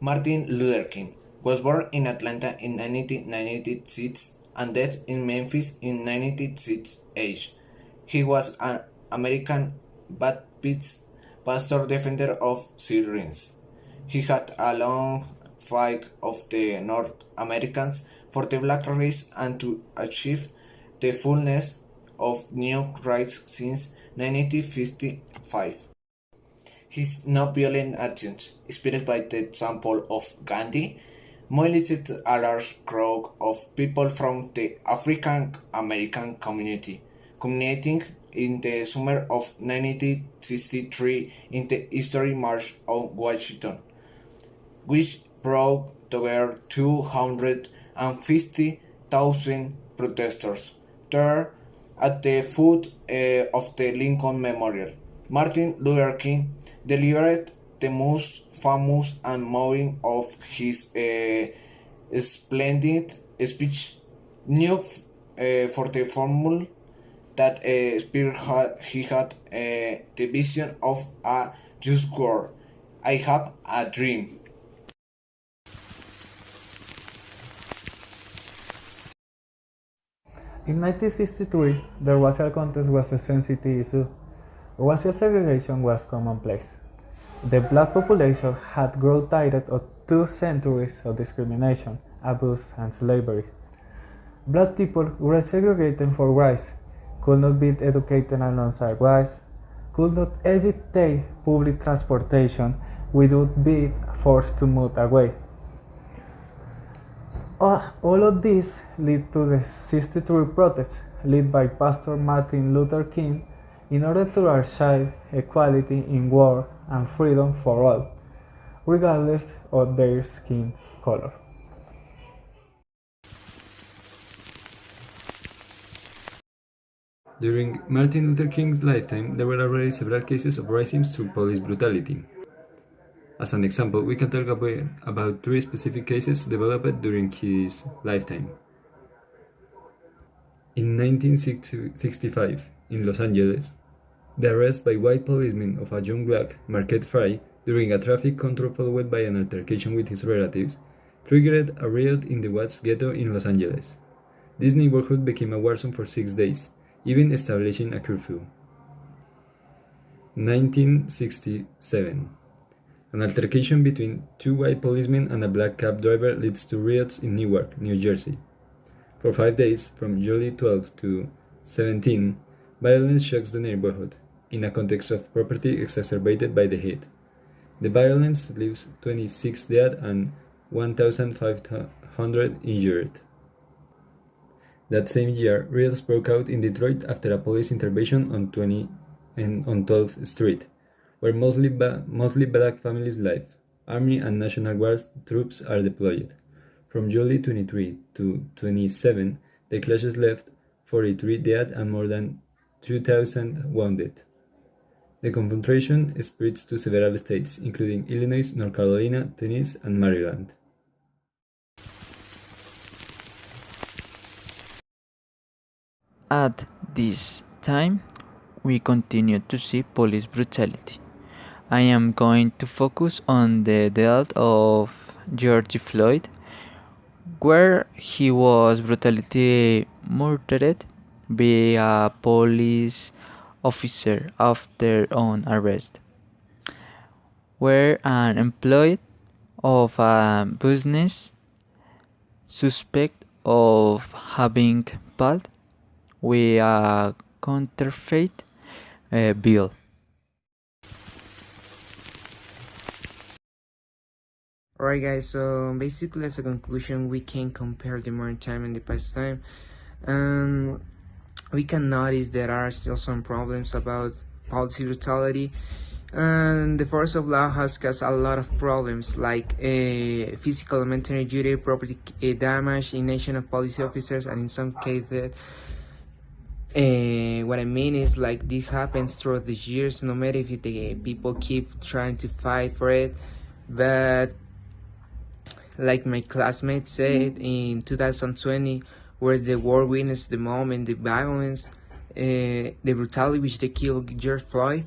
Martin Luther King was born in Atlanta in 1996 and died in Memphis in 1996 age. He was an American Baptist pastor defender of Syrians. He had a long fight of the North Americans for the black race and to achieve the fullness of new rights since 1955. His non-violent actions, inspired by the example of Gandhi, mobilized a large crowd of people from the African American community, culminating in the summer of 1963 in the historic March on Washington, which brought over 250,000 protesters there at the foot of the Lincoln Memorial. Martin Luther King delivered the most famous and moving of his splendid speech, new for the formula that he had the vision of a just world. I have a dream. In 1963, there was a contest was a sensitive issue. Racial segregation was commonplace. The black population had grown tired of 2 centuries of discrimination, abuse, and slavery. Black people were segregated for race, could not be educated alongside whites, could not even take public transportation without being forced to move away. All of this led to the 63 protests led by Pastor Martin Luther King in order to achieve equality in war and freedom for all, regardless of their skin color. During Martin Luther King's lifetime, there were already several cases of racism through police brutality. As an example, we can talk about 3 specific cases developed during his lifetime. In 1965, in Los Angeles, the arrest by white policemen of a young black, Marquette Fry, during a traffic control followed by an altercation with his relatives, triggered a riot in the Watts ghetto in Los Angeles. This neighborhood became a war zone for 6 days, even establishing a curfew. 1967. An altercation between 2 white policemen and a black cab driver leads to riots in Newark, New Jersey. For 5 days, from July 12 to 17, violence shocks the neighborhood, in a context of property exacerbated by the heat. The violence leaves 26 dead and 1,500 injured. That same year, riots broke out in Detroit after a police intervention on 12th Street, where mostly black families live. Army and National Guard troops are deployed. From July 23 to 27, the clashes left 43 dead and more than 2,000 wounded. The confrontation spreads to several states, including Illinois, North Carolina, Tennessee, and Maryland. At this time, we continue to see police brutality. I am going to focus on the death of George Floyd, where he was brutally murdered by a police officer after on arrest, where an employee of a business suspect of having paid with a counterfeit bill. Alright guys, so basically as a conclusion we can compare the modern time and the past time. We can notice there are still some problems about policy brutality, and the force of law has caused a lot of problems like physical and mental injury, property damage, ination of police officers, and in some cases what I mean is like this happens throughout the years, no matter if the people keep trying to fight for it. But like my classmate said in 2020, where the world witnessed the moment, the violence, the brutality which they killed George Floyd,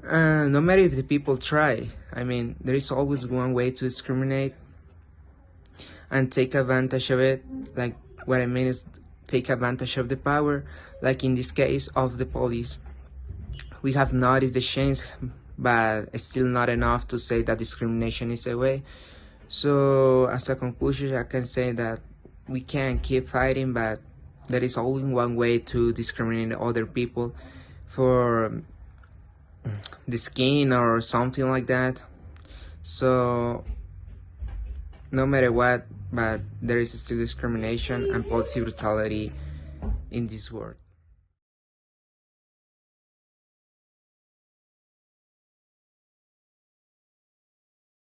No matter if the people try. I mean, there is always one way to discriminate and take advantage of it. Like, what I mean is take advantage of the power, like in this case of the police. We have noticed the change, but still not enough to say that discrimination is a way. So as a conclusion, I can say that we can keep fighting, but there is only one way to discriminate other people for the skin or something like that. So no matter what, but there is still discrimination and policy brutality in this world.